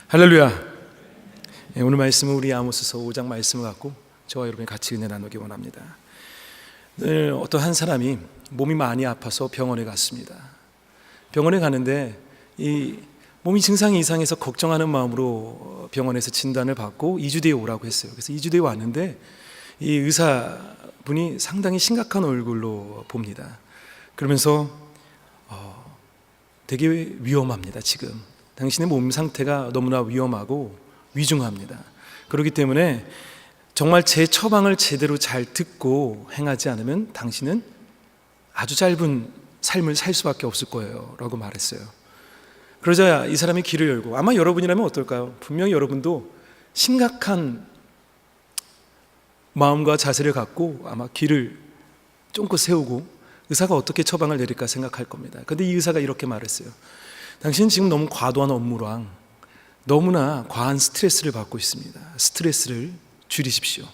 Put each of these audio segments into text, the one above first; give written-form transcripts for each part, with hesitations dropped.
할렐루야. 오늘 말씀은 우리 아모스서 5장 말씀을 갖고 저와 여러분이 같이 은혜 나누기 원합니다. 늘 어떤 한 사람이 몸이 많이 아파서 병원에 갔습니다. 병원에 가는데 이 몸이 증상이 이상해서 걱정하는 마음으로 병원에서 진단을 받고 2주 뒤에 오라고 했어요. 그래서 2주 뒤에 왔는데 이 의사분이 상당히 심각한 얼굴로 봅니다. 그러면서 되게 위험합니다. 지금 당신의 몸 상태가 너무나 위험하고 위중합니다. 그렇기 때문에 정말 제 처방을 제대로 잘 듣고 행하지 않으면 당신은 아주 짧은 삶을 살 수밖에 없을 거예요 라고 말했어요. 그러자 이 사람이 귀를 열고, 아마 여러분이라면 어떨까요? 분명히 여러분도 심각한 마음과 자세를 갖고 아마 귀를 쫑긋 세우고 의사가 어떻게 처방을 내릴까 생각할 겁니다. 그런데 이 의사가 이렇게 말했어요. 당신은 지금 너무 과도한 업무랑 너무나 과한 스트레스를 받고 있습니다. 스트레스를 줄이십시오.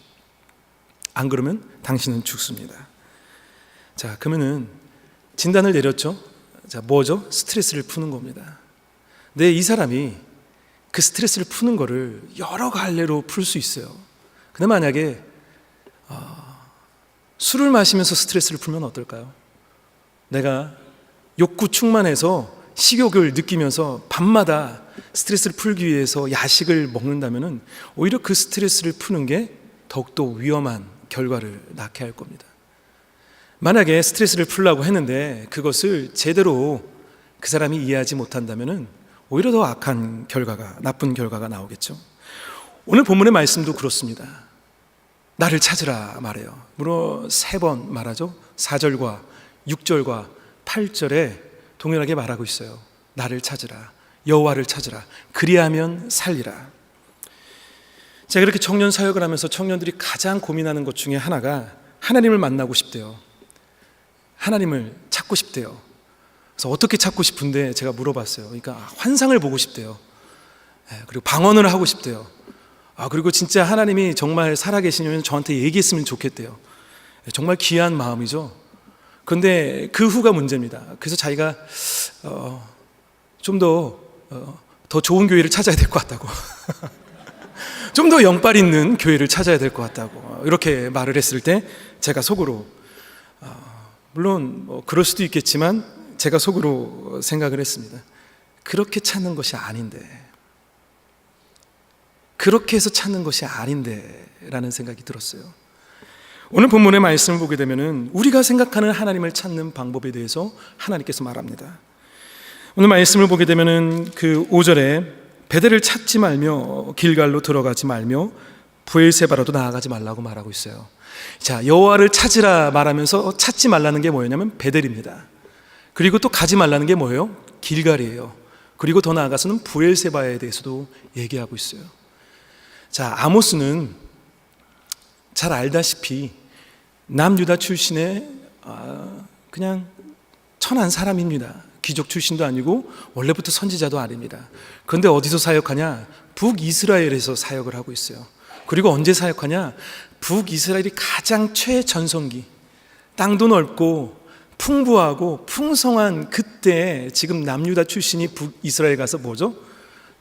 안 그러면 당신은 죽습니다. 자, 그러면은 진단을 내렸죠. 자, 뭐죠? 스트레스를 푸는 겁니다. 근데 이 사람이 그 스트레스를 푸는 거를 여러 갈래로 풀 수 있어요. 근데 만약에 술을 마시면서 스트레스를 풀면 어떨까요? 내가 욕구 충만해서 식욕을 느끼면서 밤마다 스트레스를 풀기 위해서 야식을 먹는다면 오히려 그 스트레스를 푸는 게 더욱더 위험한 결과를 낳게 할 겁니다. 만약에 스트레스를 풀려고 했는데 그것을 제대로 그 사람이 이해하지 못한다면 오히려 더 악한 결과가, 나쁜 결과가 나오겠죠. 오늘 본문의 말씀도 그렇습니다. 나를 찾으라 말해요. 물론 3번 말하죠. 4절과 6절과 8절에 동일하게 말하고 있어요. 나를 찾으라, 여호와를 찾으라, 그리하면 살리라. 제가 그렇게 청년 사역을 하면서 청년들이 가장 고민하는 것 중에 하나가 하나님을 만나고 싶대요. 하나님을 찾고 싶대요. 그래서 어떻게 찾고 싶은데 제가 물어봤어요. 그러니까 환상을 보고 싶대요. 그리고 방언을 하고 싶대요. 그리고 진짜 하나님이 정말 살아계시면 저한테 얘기했으면 좋겠대요. 정말 귀한 마음이죠. 그런데 그 후가 문제입니다. 그래서 자기가 좀 더 좋은 교회를 찾아야 될 것 같다고 좀 더 영빨 있는 교회를 찾아야 될 것 같다고 이렇게 말을 했을 때 제가 속으로 물론 그럴 수도 있겠지만 제가 속으로 생각을 했습니다. 그렇게 찾는 것이 아닌데, 그렇게 해서 찾는 것이 아닌데 라는 생각이 들었어요. 오늘 본문의 말씀을 보게 되면 우리가 생각하는 하나님을 찾는 방법에 대해서 하나님께서 말합니다. 오늘 말씀을 보게 되면 그 5절에 베델을 찾지 말며 길갈로 들어가지 말며 브엘세바로도 나아가지 말라고 말하고 있어요. 자, 여호와를 찾으라 말하면서 찾지 말라는 게 뭐였냐면 베델입니다. 그리고 또 가지 말라는 게 뭐예요? 길갈이에요. 그리고 더 나아가서는 브엘세바에 대해서도 얘기하고 있어요. 자, 아모스는 잘 알다시피 남유다 출신의 그냥 천한 사람입니다. 귀족 출신도 아니고 원래부터 선지자도 아닙니다. 그런데 어디서 사역하냐? 북이스라엘에서 사역을 하고 있어요. 그리고 언제 사역하냐? 북이스라엘이 가장 최전성기, 땅도 넓고 풍부하고 풍성한 그때 지금 남유다 출신이 북이스라엘 가서 뭐죠?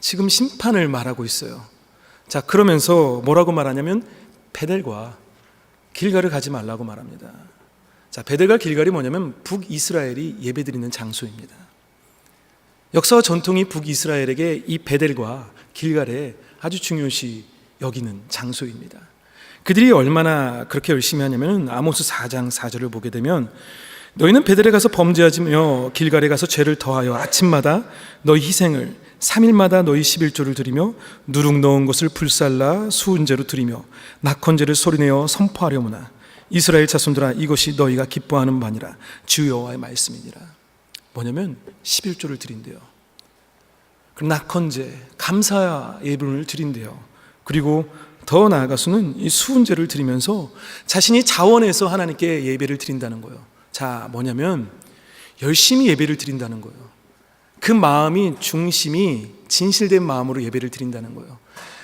지금 심판을 말하고 있어요. 자, 그러면서 뭐라고 말하냐면 베델과 길갈을 가지 말라고 말합니다. 자, 베델과 길갈이 뭐냐면 북이스라엘이 예배드리는 장소입니다. 역사와 전통이 북이스라엘에게 이 베델과 길갈에 아주 중요시 여기는 장소입니다. 그들이 얼마나 그렇게 열심히 하냐면 아모스 4장 4절을 보게 되면 너희는 베델에 가서 범죄하지며 길갈에 가서 죄를 더하여 아침마다 너희 희생을 3일마다 너희 11조를 드리며 누룩 넣은 것을 불살라 수은제로 드리며 낙헌제를 소리내어 선포하려무나 이스라엘 자손들아 이것이 너희가 기뻐하는 바니라 주 여호와의 말씀이니라. 뭐냐면 11조를 드린대요. 그리고 낙헌제, 감사 예물을 드린대요. 그리고 더 나아가서는 이 수은제를 드리면서 자신이 자원해서 하나님께 예배를 드린다는 거예요. 자, 뭐냐면 열심히 예배를 드린다는 거예요. 그 마음이, 중심이 진실된 마음으로 예배를 드린다는 거예요.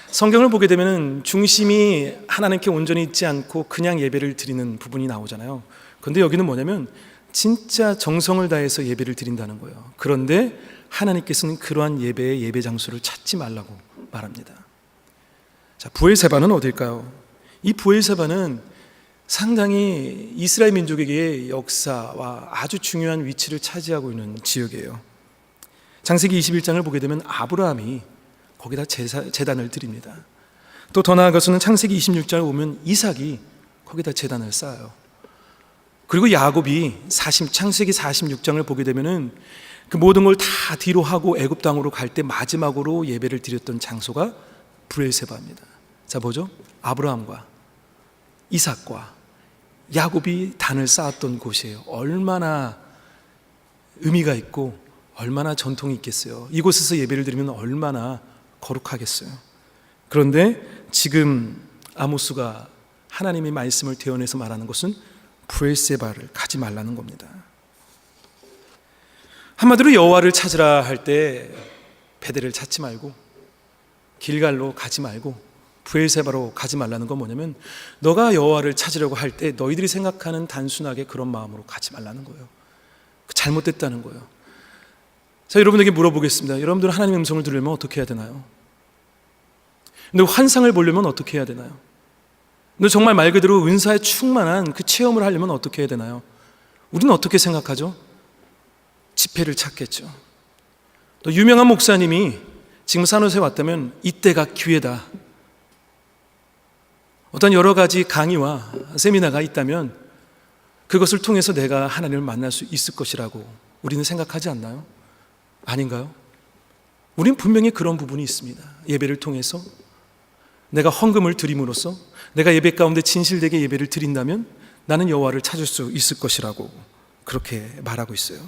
성경을 보게 되면 중심이 하나님께 온전히 있지 않고 그냥 예배를 드리는 부분이 나오잖아요. 그런데 여기는 뭐냐면 진짜 정성을 다해서 예배를 드린다는 거예요. 그런데 하나님께서는 그러한 예배의 예배 장소를 찾지 말라고 말합니다. 자, 브엘세바는 어딜까요? 이 브엘세바는 상당히 이스라엘 민족에게 역사와 아주 중요한 위치를 차지하고 있는 지역이에요. 창세기 21장을 보게 되면 아브라함이 거기다 제단을 드립니다. 또 더 나아가서는 창세기 26장을 보면 이삭이 거기다 제단을 쌓아요. 그리고 야곱이 창세기 46장을 보게 되면은 그 모든 걸 다 뒤로 하고 애굽 땅으로 갈 때 마지막으로 예배를 드렸던 장소가 브엘세바입니다. 자, 뭐죠? 아브라함과 이삭과 야곱이 단을 쌓았던 곳이에요. 얼마나 의미가 있고 얼마나 전통이 있겠어요. 이곳에서 예배를 드리면 얼마나 거룩하겠어요. 그런데 지금 아모스가 하나님의 말씀을 대언해서 말하는 것은 브엘세바를 가지 말라는 겁니다. 한마디로 여호와를 찾으라 할 때 베델을 찾지 말고 길갈로 가지 말고 브엘세바로 가지 말라는 건 뭐냐면, 너가 여호와를 찾으려고 할 때 너희들이 생각하는 단순하게 그런 마음으로 가지 말라는 거예요. 잘못됐다는 거예요. 자, 여러분에게 물어보겠습니다. 여러분들은 하나님의 음성을 들으려면 어떻게 해야 되나요? 근데 환상을 보려면 어떻게 해야 되나요? 근데 정말 말 그대로 은사에 충만한 그 체험을 하려면 어떻게 해야 되나요? 우리는 어떻게 생각하죠? 집회를 찾겠죠. 또 유명한 목사님이 지금 산호세에 왔다면 이때가 기회다. 어떤 여러 가지 강의와 세미나가 있다면 그것을 통해서 내가 하나님을 만날 수 있을 것이라고 우리는 생각하지 않나요? 아닌가요? 우리는 분명히 그런 부분이 있습니다. 예배를 통해서 내가 헌금을 드림으로써 내가 예배 가운데 진실되게 예배를 드린다면 나는 여호와를 찾을 수 있을 것이라고 그렇게 말하고 있어요.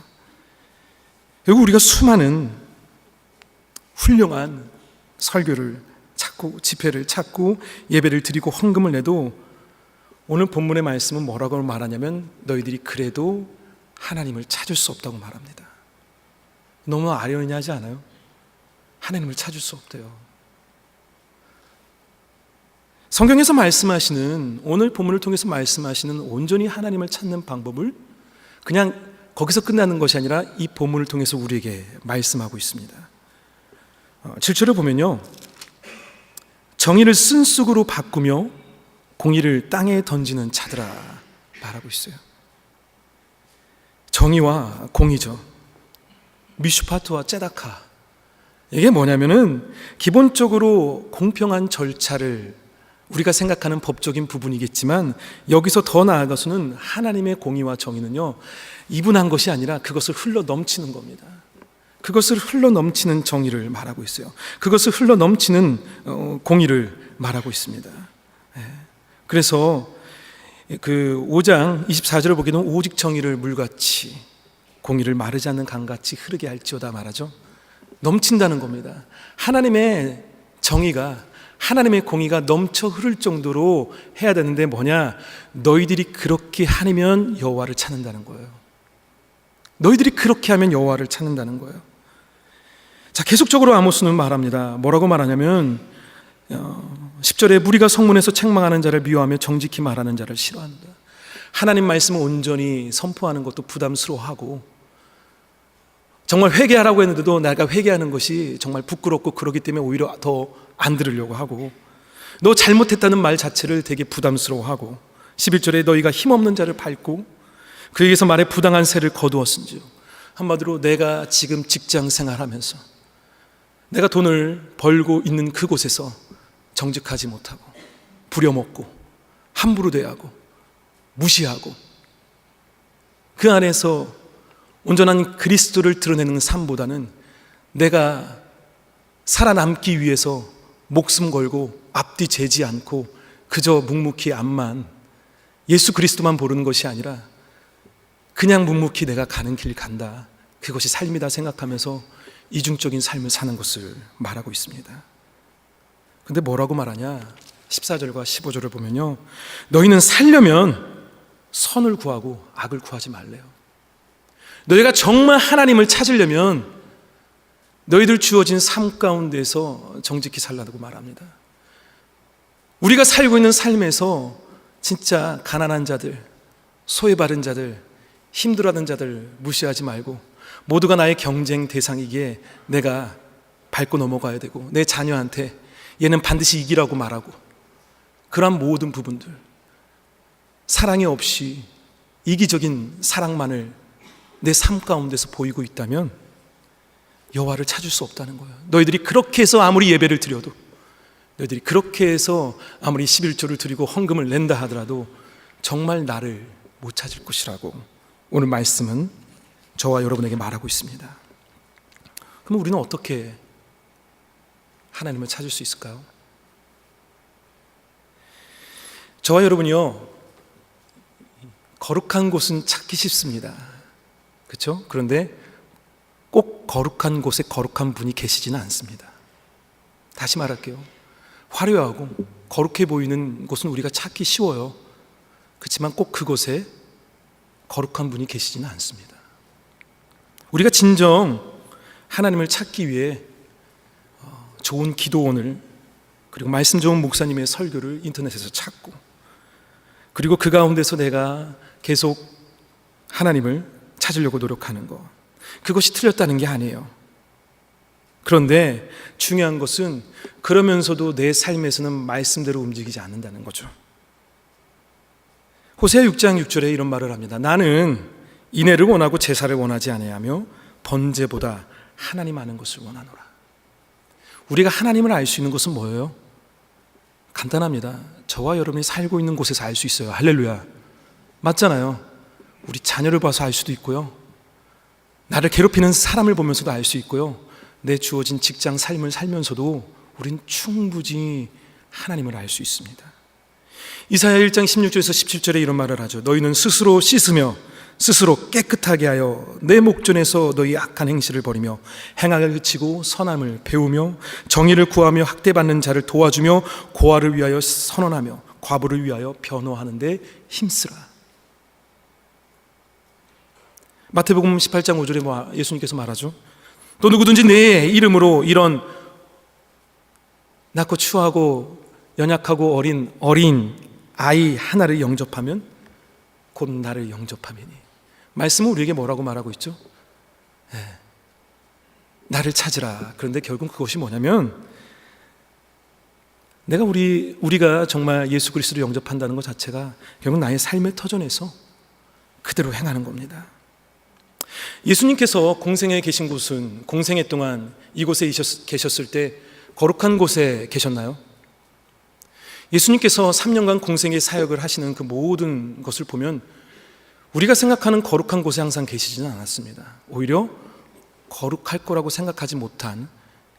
결국 우리가 수많은 훌륭한 설교를 찾고 집회를 찾고 예배를 드리고 헌금을 내도 오늘 본문의 말씀은 뭐라고 말하냐면 너희들이 그래도 하나님을 찾을 수 없다고 말합니다. 너무 아련하지 않아요? 하나님을 찾을 수 없대요. 성경에서 말씀하시는, 오늘 본문을 통해서 말씀하시는 온전히 하나님을 찾는 방법을 그냥 거기서 끝나는 것이 아니라 이 본문을 통해서 우리에게 말씀하고 있습니다. 7절을 보면요, 정의를 쓴쑥으로 바꾸며 공의를 땅에 던지는 자들아 말하고 있어요. 정의와 공의죠. 미슈파트와 째다카, 이게 뭐냐면은 기본적으로 공평한 절차를 우리가 생각하는 법적인 부분이겠지만 여기서 더 나아가서는 하나님의 공의와 정의는요, 이분한 것이 아니라 그것을 흘러 넘치는 겁니다. 그것을 흘러 넘치는 정의를 말하고 있어요. 그것을 흘러 넘치는 공의를 말하고 있습니다. 그래서 그 5장 24절을 보게 되면 오직 정의를 물같이 공의를 마르지 않는 강같이 흐르게 할지어다 말하죠. 넘친다는 겁니다. 하나님의 정의가, 하나님의 공의가 넘쳐 흐를 정도로 해야 되는데 뭐냐? 너희들이 그렇게 하면 여호와를 찾는다는 거예요. 너희들이 그렇게 하면 여호와를 찾는다는 거예요. 자, 계속적으로 아모스는 말합니다. 뭐라고 말하냐면 10절에 무리가 성문에서 책망하는 자를 미워하며 정직히 말하는 자를 싫어한다. 하나님 말씀을 온전히 선포하는 것도 부담스러워하고 정말 회개하라고 했는데도 내가 회개하는 것이 정말 부끄럽고 그러기 때문에 오히려 더 안 들으려고 하고, 너 잘못했다는 말 자체를 되게 부담스러워하고, 11절에 너희가 힘없는 자를 밟고 그에게서 말에 부당한 세를 거두었은지, 한마디로 내가 지금 직장 생활하면서 내가 돈을 벌고 있는 그곳에서 정직하지 못하고 부려먹고 함부로 대하고 무시하고 그 안에서 온전한 그리스도를 드러내는 삶보다는 내가 살아남기 위해서 목숨 걸고 앞뒤 재지 않고 그저 묵묵히 앞만 예수 그리스도만 보는 것이 아니라 그냥 묵묵히 내가 가는 길 간다, 그것이 삶이다 생각하면서 이중적인 삶을 사는 것을 말하고 있습니다. 근데 뭐라고 말하냐? 14절과 15절을 보면요, 너희는 살려면 선을 구하고 악을 구하지 말래요. 너희가 정말 하나님을 찾으려면 너희들 주어진 삶 가운데서 정직히 살라고 말합니다. 우리가 살고 있는 삶에서 진짜 가난한 자들, 소외받은 자들, 힘들어하는 자들 무시하지 말고 모두가 나의 경쟁 대상이기에 내가 밟고 넘어가야 되고, 내 자녀한테 얘는 반드시 이기라고 말하고, 그러한 모든 부분들, 사랑이 없이 이기적인 사랑만을 내 삶 가운데서 보이고 있다면 여호와를 찾을 수 없다는 거예요. 너희들이 그렇게 해서 아무리 예배를 드려도, 너희들이 그렇게 해서 아무리 11조를 드리고 헌금을 낸다 하더라도 정말 나를 못 찾을 것이라고 오늘 말씀은 저와 여러분에게 말하고 있습니다. 그럼 우리는 어떻게 하나님을 찾을 수 있을까요? 저와 여러분이요, 거룩한 곳은 찾기 쉽습니다. 그렇죠? 그런데 꼭 거룩한 곳에 거룩한 분이 계시지는 않습니다. 다시 말할게요. 화려하고 거룩해 보이는 곳은 우리가 찾기 쉬워요. 그렇지만 꼭 그곳에 거룩한 분이 계시지는 않습니다. 우리가 진정 하나님을 찾기 위해 좋은 기도원을, 그리고 말씀 좋은 목사님의 설교를 인터넷에서 찾고, 그리고 그 가운데서 내가 계속 하나님을 찾으려고 노력하는 것, 그것이 틀렸다는 게 아니에요. 그런데 중요한 것은 그러면서도 내 삶에서는 말씀대로 움직이지 않는다는 거죠. 호세아 6장 6절에 이런 말을 합니다. 나는 인애를 원하고 제사를 원하지 아니하며 번제보다 하나님 아는 것을 원하노라. 우리가 하나님을 알 수 있는 것은 뭐예요? 간단합니다. 저와 여러분이 살고 있는 곳에서 알 수 있어요. 할렐루야. 맞잖아요. 우리 자녀를 봐서 알 수도 있고요, 나를 괴롭히는 사람을 보면서도 알 수 있고요, 내 주어진 직장 삶을 살면서도 우린 충분히 하나님을 알 수 있습니다. 이사야 1장 16절에서 17절에 이런 말을 하죠. 너희는 스스로 씻으며 스스로 깨끗하게 하여 내 목전에서 너희 악한 행실을 버리며 행악을 그치고 선함을 배우며 정의를 구하며 학대받는 자를 도와주며 고아를 위하여 선언하며 과부를 위하여 변호하는 데 힘쓰라. 마태복음 18장 5절에 예수님께서 말하죠. 또 누구든지 내 이름으로 이런 낮고 추하고 연약하고 어린 아이 하나를 영접하면 곧 나를 영접함이니. 말씀은 우리에게 뭐라고 말하고 있죠? 나를 찾으라. 그런데 결국 그것이 뭐냐면, 내가 우리가 정말 예수 그리스도를 영접한다는 것 자체가 결국 나의 삶의 터전에서 그대로 행하는 겁니다. 예수님께서 공생에 계신 곳은, 공생애 동안 이곳에 계셨을 때 거룩한 곳에 계셨나요? 예수님께서 3년간 공생애 사역을 하시는 그 모든 것을 보면 우리가 생각하는 거룩한 곳에 항상 계시지는 않았습니다. 오히려 거룩할 거라고 생각하지 못한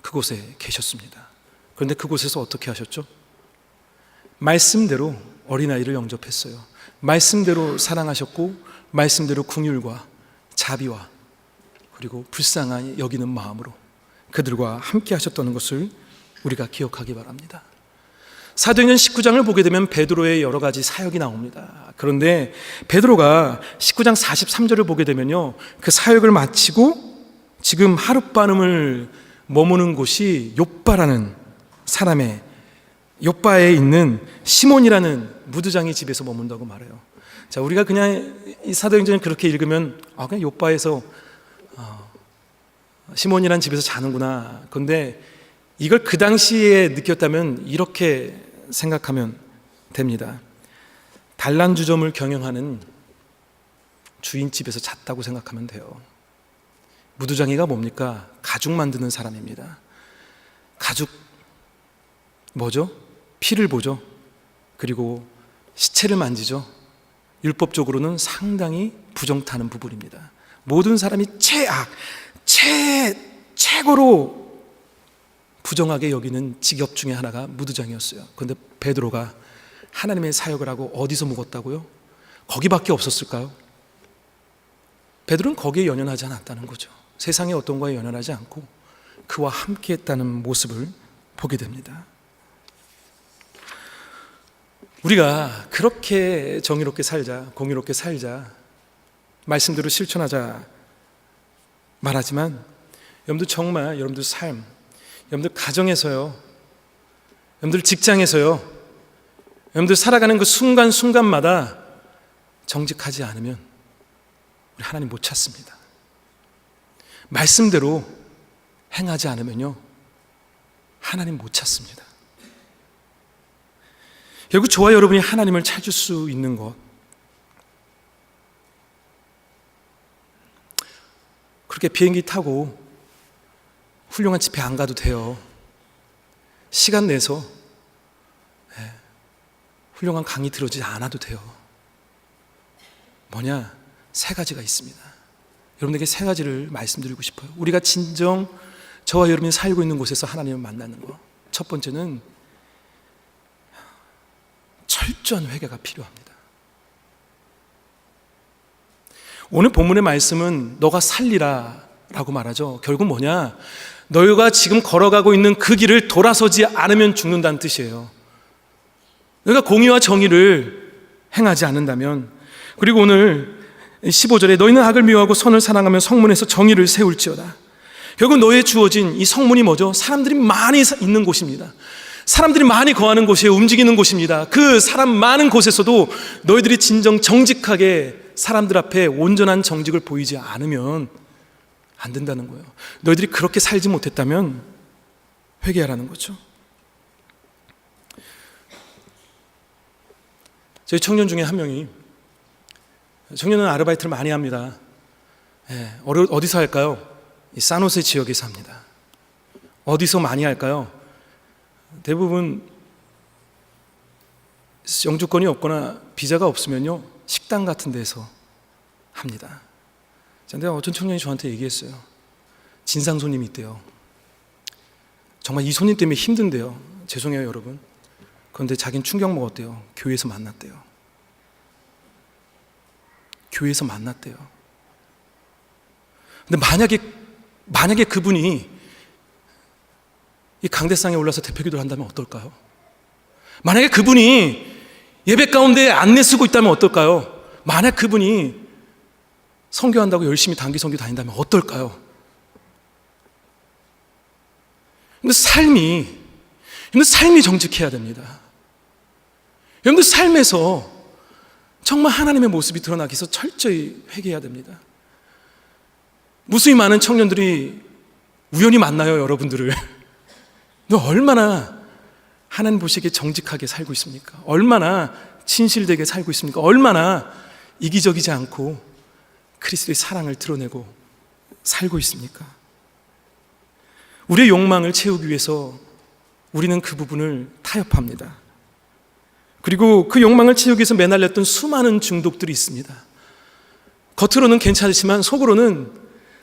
그곳에 계셨습니다. 그런데 그곳에서 어떻게 하셨죠? 말씀대로 어린아이를 영접했어요. 말씀대로 사랑하셨고, 말씀대로 긍휼과 자비와 그리고 불쌍히 여기는 마음으로 그들과 함께 하셨다는 것을 우리가 기억하기 바랍니다. 사도행전 19장을 보게 되면 베드로의 여러 가지 사역이 나옵니다. 그런데 베드로가 19장 43절을 보게 되면요, 그 사역을 마치고 지금 하룻밤을 머무는 곳이 욥바라는 사람의, 욥바에 있는 시몬이라는 무두장의 집에서 머문다고 말해요. 자, 우리가 그냥 이 사도행전을 그렇게 읽으면 그냥 욥바에서 시몬이라는 집에서 자는구나. 그런데 이걸 그 당시에 느꼈다면 이렇게 생각하면 됩니다. 단란주점을 경영하는 주인집에서 잤다고 생각하면 돼요. 무두장이가 뭡니까? 가죽 만드는 사람입니다. 가죽 뭐죠? 피를 보죠. 그리고 시체를 만지죠. 율법적으로는 상당히 부정타는 부분입니다. 모든 사람이 최고로 부정하게 여기는 직업 중에 하나가 무두장이었어요. 그런데 베드로가 하나님의 사역을 하고 어디서 묵었다고요? 거기밖에 없었을까요? 베드로는 거기에 연연하지 않았다는 거죠. 세상의 어떤 거에 연연하지 않고 그와 함께 했다는 모습을 보게 됩니다. 우리가 그렇게 정의롭게 살자, 공의롭게 살자, 말씀대로 실천하자 말하지만, 여러분들 정말 여러분들 삶, 여러분들 가정에서요, 여러분들 직장에서요, 여러분들 살아가는 그 순간순간마다 정직하지 않으면 우리 하나님 못 찾습니다. 말씀대로 행하지 않으면요, 하나님 못 찾습니다. 결국 저와 여러분이 하나님을 찾을 수 있는 것, 그렇게 비행기 타고 훌륭한 집회 안 가도 돼요. 시간 내서 훌륭한 강의 들어주지 않아도 돼요. 뭐냐? 세 가지가 있습니다. 여러분에게 세 가지를 말씀드리고 싶어요. 우리가 진정 저와 여러분이 살고 있는 곳에서 하나님을 만나는 것. 첫 번째는 철저한 회개가 필요합니다. 오늘 본문의 말씀은 너가 살리라 라고 말하죠. 결국 뭐냐? 너희가 지금 걸어가고 있는 그 길을 돌아서지 않으면 죽는다는 뜻이에요. 너희가 공의와 정의를 행하지 않는다면. 그리고 오늘 15절에 너희는 악을 미워하고 선을 사랑하며 성문에서 정의를 세울지어다. 결국 너희에 주어진 이 성문이 뭐죠? 사람들이 많이 있는 곳입니다. 사람들이 많이 거하는 곳이에요. 움직이는 곳입니다. 그 사람 많은 곳에서도 너희들이 진정 정직하게 사람들 앞에 온전한 정직을 보이지 않으면 안 된다는 거예요. 너희들이 그렇게 살지 못했다면 회개하라는 거죠. 저희 청년 중에 한 명이, 청년은 아르바이트를 많이 합니다. 어디서 할까요? 이 산호세 지역에서 합니다. 어디서 많이 할까요? 대부분 영주권이 없거나 비자가 없으면요, 식당 같은 데서 합니다. 근데 어떤 청년이 저한테 얘기했어요. 진상 손님이 있대요. 정말 이 손님 때문에 힘든데요. 죄송해요 여러분. 그런데 자기는 충격 먹었대요. 교회에서 만났대요. 교회에서 만났대요. 근데 만약에 그분이 이 강대상에 올라서 대표기도를 한다면 어떨까요? 만약에 그분이 예배 가운데 안내 쓰고 있다면 어떨까요? 만약 그분이 선교한다고 열심히 단기 선교 다닌다면 어떨까요? 근데 삶이 정직해야 됩니다. 여러분들 삶에서 정말 하나님의 모습이 드러나기 위해서 철저히 회개해야 됩니다. 무수히 많은 청년들이 우연히 만나요, 여러분들을. 너 얼마나 하나님 보시기에 정직하게 살고 있습니까? 얼마나 진실되게 살고 있습니까? 얼마나 이기적이지 않고 그리스도의 사랑을 드러내고 살고 있습니까? 우리의 욕망을 채우기 위해서 우리는 그 부분을 타협합니다. 그리고 그 욕망을 채우기 위해서 매달렸던 수많은 중독들이 있습니다. 겉으로는 괜찮지만 속으로는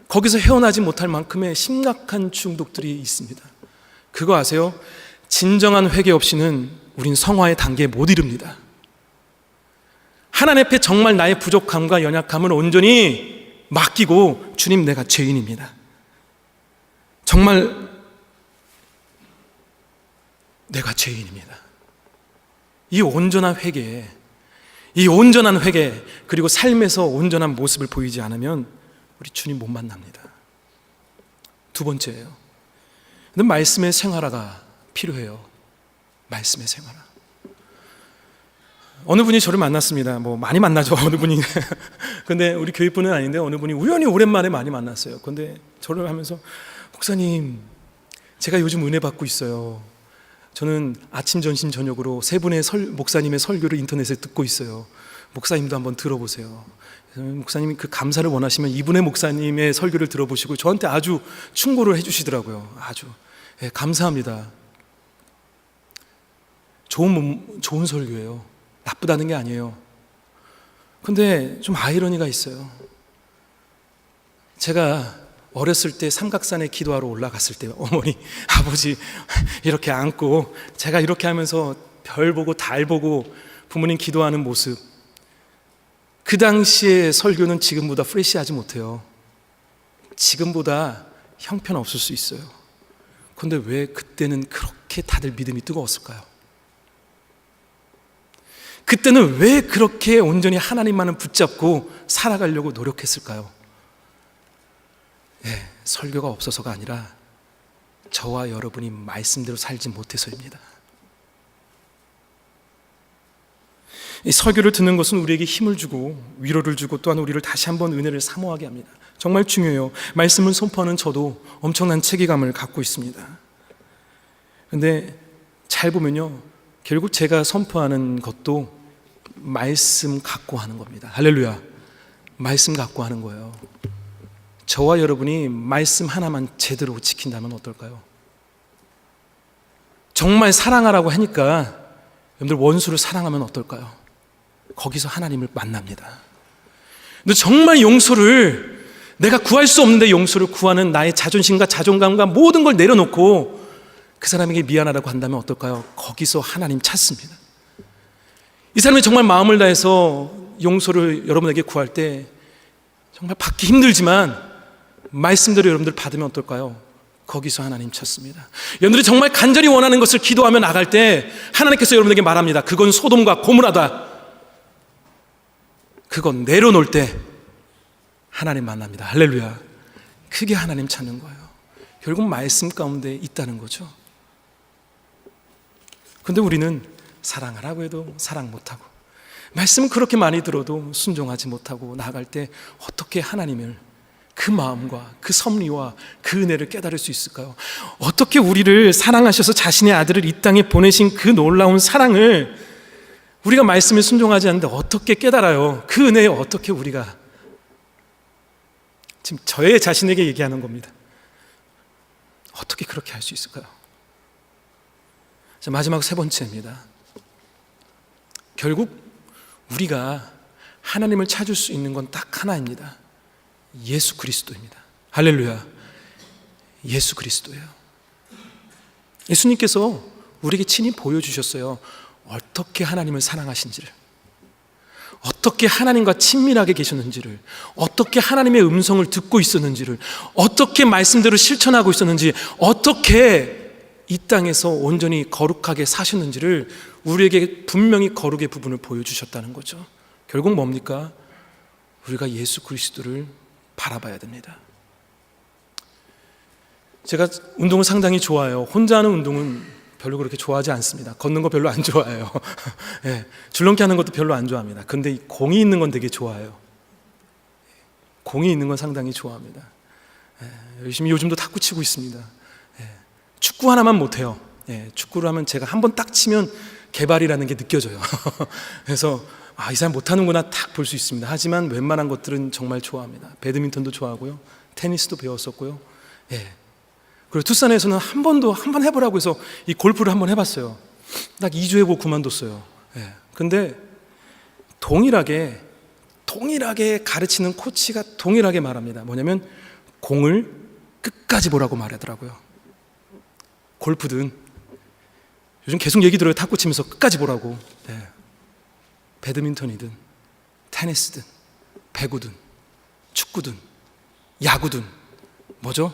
거기서 헤어나지 못할 만큼의 심각한 중독들이 있습니다. 그거 아세요? 진정한 회개 없이는 우린 성화의 단계에 못 이릅니다. 하나님 앞에 정말 나의 부족함과 연약함을 온전히 맡기고, 주님 내가 죄인입니다. 정말 내가 죄인입니다. 이 온전한 회개, 그리고 삶에서 온전한 모습을 보이지 않으면 우리 주님 못 만납니다. 두 번째예요. 근데 말씀의 생활화가 필요해요. 말씀의 생활화. 어느 분이 저를 만났습니다. 뭐 많이 만나죠, 어느 분이. 근데 우리 교회뿐은 아닌데 어느 분이 우연히 오랜만에 많이 만났어요. 근데 저를 하면서, 목사님, 제가 요즘 은혜 받고 있어요. 저는 아침, 점심, 저녁으로 세 분의 목사님의 설교를 인터넷에 듣고 있어요. 목사님도 한번 들어보세요. 목사님이 그 감사를 원하시면 이분의 목사님의 설교를 들어보시고 저한테 아주 충고를 해주시더라고요. 아주 감사합니다. 좋은 설교예요. 나쁘다는 게 아니에요. 근데 좀 아이러니가 있어요. 제가 어렸을 때 삼각산에 기도하러 올라갔을 때 어머니, 아버지 이렇게 안고 제가 이렇게 하면서 별 보고 달 보고 부모님 기도하는 모습, 그 당시의 설교는 지금보다 프레시하지 못해요. 지금보다 형편없을 수 있어요. 그런데 왜 그때는 그렇게 다들 믿음이 뜨거웠을까요? 그때는 왜 그렇게 온전히 하나님만을 붙잡고 살아가려고 노력했을까요? 설교가 없어서가 아니라 저와 여러분이 말씀대로 살지 못해서입니다. 이 설교를 듣는 것은 우리에게 힘을 주고 위로를 주고 또한 우리를 다시 한번 은혜를 사모하게 합니다. 정말 중요해요. 말씀을 선포하는 저도 엄청난 책임감을 갖고 있습니다. 근데 잘 보면요, 결국 제가 선포하는 것도 말씀 갖고 하는 겁니다. 할렐루야. 말씀 갖고 하는 거예요. 저와 여러분이 말씀 하나만 제대로 지킨다면 어떨까요? 정말 사랑하라고 하니까 여러분들 원수를 사랑하면 어떨까요? 거기서 하나님을 만납니다. 근데 정말 용서를, 내가 구할 수 없는데 용서를 구하는 나의 자존심과 자존감과 모든 걸 내려놓고 그 사람에게 미안하다고 한다면 어떨까요? 거기서 하나님 찾습니다. 이 사람이 정말 마음을 다해서 용서를 여러분에게 구할 때 정말 받기 힘들지만 말씀대로 여러분들 받으면 어떨까요? 거기서 하나님 찾습니다. 여러분들이 정말 간절히 원하는 것을 기도하며 나갈 때 하나님께서 여러분에게 말합니다. 그건 소돔과 고모라다. 그건 내려놓을 때 하나님 만납니다. 할렐루야. 그게 하나님 찾는 거예요. 결국 말씀 가운데 있다는 거죠. 근데 우리는 사랑하라고 해도 사랑 못하고, 말씀은 그렇게 많이 들어도 순종하지 못하고 나아갈 때 어떻게 하나님을, 그 마음과 그 섭리와 그 은혜를 깨달을 수 있을까요? 어떻게 우리를 사랑하셔서 자신의 아들을 이 땅에 보내신 그 놀라운 사랑을 우리가 말씀에 순종하지 않는데 어떻게 깨달아요? 그 은혜에 어떻게 우리가, 지금 저의 자신에게 얘기하는 겁니다. 어떻게 그렇게 할 수 있을까요? 자, 마지막 세 번째입니다. 결국 우리가 하나님을 찾을 수 있는 건 딱 하나입니다. 예수 그리스도입니다. 할렐루야. 예수 그리스도예요. 예수님께서 우리에게 친히 보여주셨어요. 어떻게 하나님을 사랑하신지를, 어떻게 하나님과 친밀하게 계셨는지를, 어떻게 하나님의 음성을 듣고 있었는지를, 어떻게 말씀대로 실천하고 있었는지, 어떻게 이 땅에서 온전히 거룩하게 사셨는지를 우리에게 분명히 거룩의 부분을 보여주셨다는 거죠. 결국 뭡니까? 우리가 예수 그리스도를 바라봐야 됩니다. 제가 운동을 상당히 좋아해요. 혼자 하는 운동은 별로 그렇게 좋아하지 않습니다. 걷는 거 별로 안 좋아해요. 네, 줄넘기 하는 것도 별로 안 좋아합니다. 근데 이 공이 있는 건 되게 좋아해요. 공이 있는 건 상당히 좋아합니다. 네, 열심히 요즘도 탁구 치고 있습니다. 네, 축구 하나만 못해요. 네, 축구를 하면 제가 한번 딱 치면 개발이라는 게 느껴져요. 그래서 이 사람 못하는구나 딱 볼 수 있습니다. 하지만 웬만한 것들은 정말 좋아합니다. 배드민턴도 좋아하고요, 테니스도 배웠었고요. 예. 그리고 투싼에서는 한번 해보라고 해서 이 골프를 한번 해봤어요. 딱 2주 해보고 그만뒀어요. 예. 근데 동일하게 가르치는 코치가 동일하게 말합니다. 뭐냐면 공을 끝까지 보라고 말하더라고요. 골프든 요즘 계속 얘기 들어요. 탁구 치면서 끝까지 보라고. 예. 배드민턴이든 테니스든 배구든 축구든 야구든 뭐죠?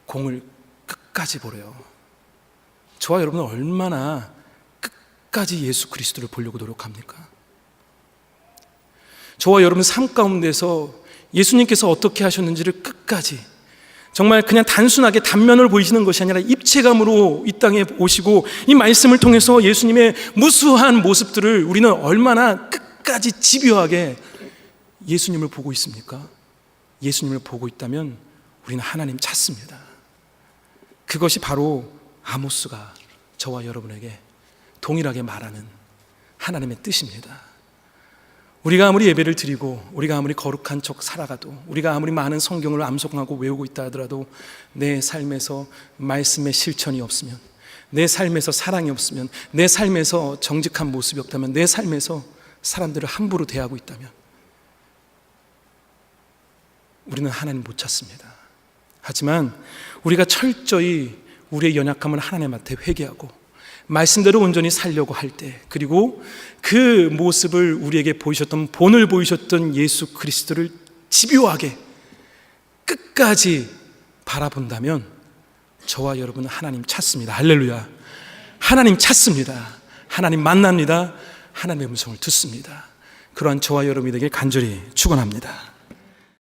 공을 끝까지 보래요. 저와 여러분은 얼마나 끝까지 예수 그리스도를 보려고 노력합니까? 저와 여러분 삶 가운데서 예수님께서 어떻게 하셨는지를 끝까지, 정말 그냥 단순하게 단면을 보이시는 것이 아니라 입체감으로 이 땅에 오시고 이 말씀을 통해서 예수님의 무수한 모습들을 우리는 얼마나 끝까지 집요하게 예수님을 보고 있습니까? 예수님을 보고 있다면 우리는 하나님 찾습니다. 그것이 바로 아모스가 저와 여러분에게 동일하게 말하는 하나님의 뜻입니다. 우리가 아무리 예배를 드리고 우리가 아무리 거룩한 척 살아가도, 우리가 아무리 많은 성경을 암송하고 외우고 있다 하더라도 내 삶에서 말씀의 실천이 없으면, 내 삶에서 사랑이 없으면, 내 삶에서 정직한 모습이 없다면, 내 삶에서 사람들을 함부로 대하고 있다면 우리는 하나님 못 찾습니다. 하지만 우리가 철저히 우리의 연약함을 하나님한테 회개하고 말씀대로 온전히 살려고 할 때, 그리고 그 모습을 우리에게 보이셨던, 본을 보이셨던 예수 그리스도를 집요하게 끝까지 바라본다면 저와 여러분은 하나님 찾습니다. 할렐루야. 하나님 찾습니다. 하나님 만납니다. 하나님의 음성을 듣습니다. 그러한 저와 여러분에게 간절히 축원합니다.